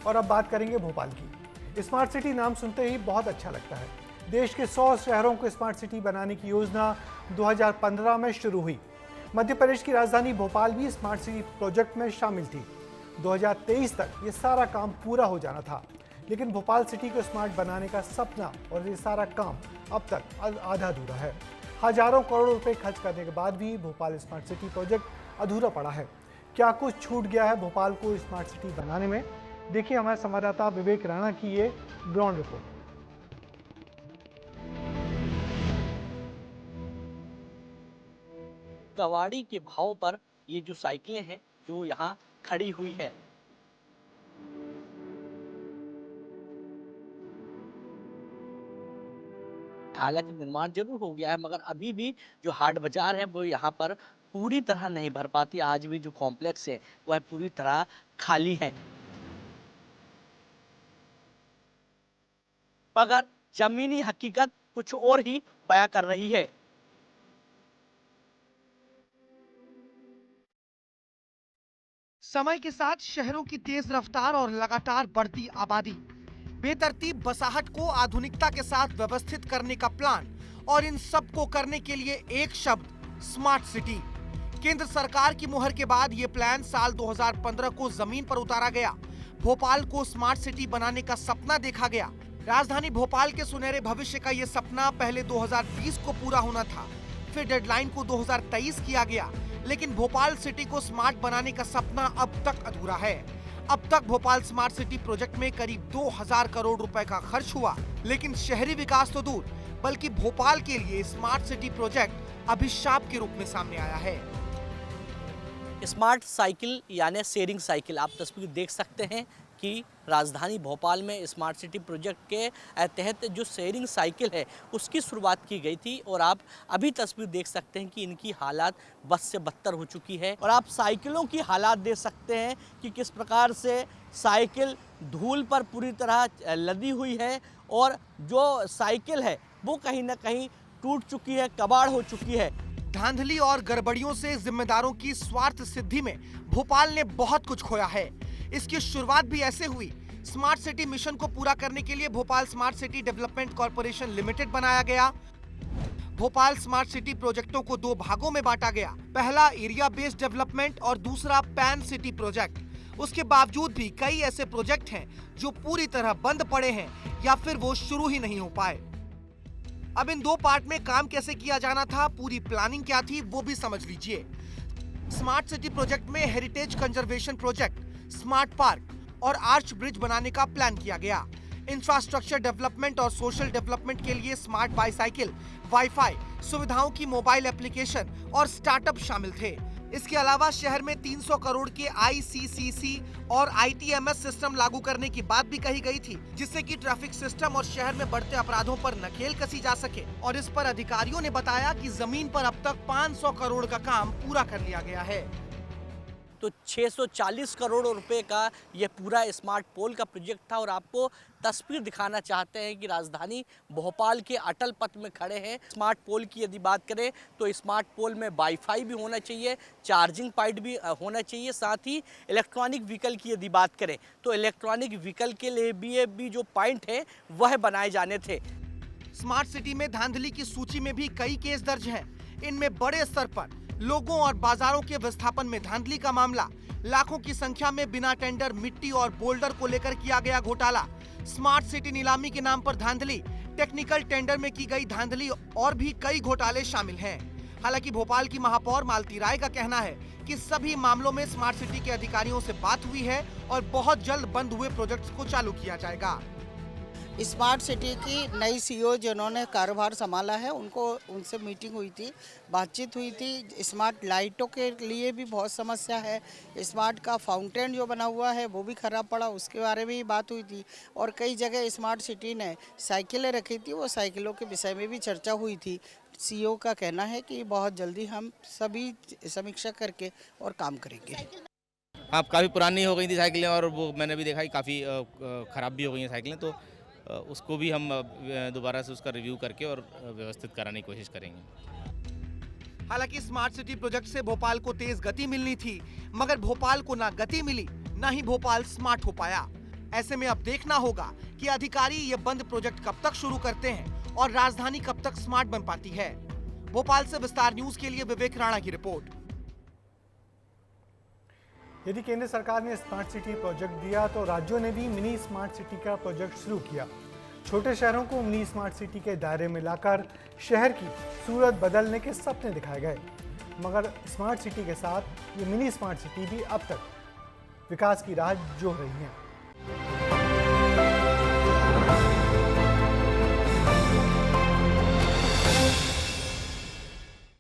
और अब बात करेंगे भोपाल की। स्मार्ट सिटी नाम सुनते ही बहुत अच्छा लगता है। देश के 100 शहरों को स्मार्ट सिटी बनाने की योजना 2015 में शुरू हुई। मध्य प्रदेश की राजधानी भोपाल भी स्मार्ट सिटी प्रोजेक्ट में शामिल थी। 2023 तक ये सारा काम पूरा हो जाना था, लेकिन भोपाल सिटी को स्मार्ट बनाने का सपना और ये सारा काम अब तक आधा अधूरा है। हजारों करोड़ रुपए खर्च करने के बाद भी भोपाल स्मार्ट सिटी प्रोजेक्ट अधूरा पड़ा है। क्या कुछ छूट गया है भोपाल को स्मार्ट सिटी बनाने में? देखिए हमारे संवाददाता विवेक राणा की ये ग्राउंड रिपोर्ट। कवाड़ी के भाव पर ये जो साइकिलें हैं जो यहाँ खड़ी हुई है, हालांकि निर्माण जरूर हो गया है मगर अभी भी जो हाट बाजार है वो यहाँ पर पूरी तरह नहीं भर पाती। आज भी जो कॉम्प्लेक्स है वह पूरी तरह खाली है, मगर जमीनी हकीकत कुछ और ही बयां कर रही है। समय के साथ शहरों की तेज रफ्तार और लगातार बढ़ती आबादी, बेतरतीब बसाहट को आधुनिकता के साथ व्यवस्थित करने का प्लान और इन सब को करने के लिए एक शब्द स्मार्ट सिटी। केंद्र सरकार की मुहर के बाद ये प्लान साल 2015 को जमीन पर उतारा गया। भोपाल को स्मार्ट सिटी बनाने का सपना देखा गया। राजधानी भोपाल के सुनहरे भविष्य का ये सपना पहले 2020 को पूरा होना था, फिर डेडलाइन को 2023 किया गया, लेकिन भोपाल सिटी को स्मार्ट बनाने का सपना अब तक अधूरा है। अब तक भोपाल स्मार्ट सिटी प्रोजेक्ट में करीब 2000 करोड़ रुपए का खर्च हुआ, लेकिन शहरी विकास तो दूर, बल्कि भोपाल के लिए स्मार्ट सिटी प्रोजेक्ट अभिशाप के रूप में सामने आया है। स्मार्ट साइकिल यानी शेयरिंग साइकिल, आप तस्वीर देख सकते हैं कि राजधानी भोपाल में स्मार्ट सिटी प्रोजेक्ट के तहत जो शेयरिंग साइकिल है उसकी शुरुआत की गई थी और आप अभी तस्वीर देख सकते हैं कि इनकी हालात बद से बदतर हो चुकी है। और आप साइकिलों की हालात देख सकते हैं कि किस प्रकार से साइकिल धूल पर पूरी तरह लदी हुई है और जो साइकिल है वो कहीं ना कहीं टूट चुकी है, कबाड़ हो चुकी है। धांधली और गड़बड़ियों से जिम्मेदारों की स्वार्थ सिद्धि में भोपाल ने बहुत कुछ खोया है। इसकी शुरुआत भी ऐसे हुई। स्मार्ट सिटी मिशन को पूरा करने के लिए Bhopal smart city development corporation limited बनाया गया। भोपाल स्मार्ट सिटी प्रोजेक्टों को दो भागों में बांटा गया, पहला एरिया बेस्ड डेवलपमेंट और दूसरा पैन सिटी प्रोजेक्ट। उसके बावजूद भी कई ऐसे प्रोजेक्ट हैं जो पूरी तरह बंद पड़े हैं या फिर वो शुरू ही नहीं हो पाए। अब इन दो पार्ट में काम कैसे किया जाना था, पूरी प्लानिंग क्या थी, वो भी समझ लीजिए। स्मार्ट सिटी प्रोजेक्ट में heritage conservation project, smart park और आर्च ब्रिज बनाने का प्लान किया गया। इंफ्रास्ट्रक्चर डेवलपमेंट और सोशल डेवलपमेंट के लिए स्मार्ट बाईसाइकिल, वाईफाई सुविधाओं की मोबाइल एप्लीकेशन और स्टार्टअप शामिल थे। इसके अलावा शहर में 300 करोड़ के ICCC और ITMS सिस्टम लागू करने की बात भी कही गई थी, जिससे कि ट्रैफिक सिस्टम और शहर में बढ़ते अपराधों पर नकेल कसी जा सके। और इस पर अधिकारियों ने बताया कि जमीन पर अब तक 500 करोड़ का काम पूरा कर लिया गया है। तो 640 करोड़ रुपए का यह पूरा स्मार्ट पोल का प्रोजेक्ट था और आपको तस्वीर दिखाना चाहते हैं कि राजधानी भोपाल के अटल पथ में खड़े हैं। स्मार्ट पोल की यदि बात करें तो स्मार्ट पोल में वाईफाई भी होना चाहिए, चार्जिंग पॉइंट भी होना चाहिए, साथ ही इलेक्ट्रॉनिक व्हीकल की यदि बात करें तो इलेक्ट्रॉनिक व्हीकल के लिए भी जो पॉइंट है वह बनाए जाने थे। स्मार्ट सिटी में धांधली की सूची में भी कई केस दर्ज हैं। इनमें बड़े स्तर पर लोगों और बाजारों के विस्थापन में धांधली का मामला, लाखों की संख्या में बिना टेंडर मिट्टी और बोल्डर को लेकर किया गया घोटाला, स्मार्ट सिटी नीलामी के नाम पर धांधली, टेक्निकल टेंडर में की गई धांधली और भी कई घोटाले शामिल हैं। हालांकि भोपाल की महापौर मालती राय का कहना है कि सभी मामलों में स्मार्ट सिटी के अधिकारियों से बात हुई है और बहुत जल्द बंद हुए प्रोजेक्ट्स को चालू किया जाएगा। स्मार्ट सिटी की नई CEO जिन्होंने कारोबार संभाला है उनसे मीटिंग हुई थी, बातचीत हुई थी। स्मार्ट लाइटों के लिए भी बहुत समस्या है, स्मार्ट का फाउंटेन जो बना हुआ है वो भी खराब पड़ा, उसके बारे में भी बात हुई थी। और कई जगह स्मार्ट सिटी ने साइकिलें रखी थी, वो साइकिलों के विषय में भी चर्चा हुई थी। CEO का कहना है कि बहुत जल्दी हम सभी समीक्षा करके और काम करेंगे। हाँ, काफ़ी पुरानी हो गई थी साइकिलें और वो मैंने भी देखा कि काफ़ी ख़राब भी हो गई हैं साइकिलें, तो उसको भी हम दोबारा से उसका रिव्यू करके और व्यवस्थित कराने की कोशिश करेंगे। हालांकि स्मार्ट सिटी प्रोजेक्ट से भोपाल को तेज गति मिलनी थी, मगर भोपाल को ना गति मिली, ना ही भोपाल स्मार्ट हो पाया। ऐसे में अब देखना होगा कि अधिकारी ये बंद प्रोजेक्ट कब तक शुरू करते हैं और राजधानी कब तक स्मार्ट बन पाती है। भोपाल से विस्तार न्यूज के लिए विवेक राणा की रिपोर्ट। यदि केंद्र सरकार ने स्मार्ट सिटी प्रोजेक्ट दिया तो राज्यों ने भी मिनी स्मार्ट सिटी का प्रोजेक्ट शुरू किया। छोटे शहरों को मिनी स्मार्ट सिटी के दायरे में लाकर शहर की सूरत बदलने के सपने दिखाए गए, मगर स्मार्ट सिटी के साथ ये मिनी स्मार्ट सिटी भी अब तक विकास की राह जोह रही हैं।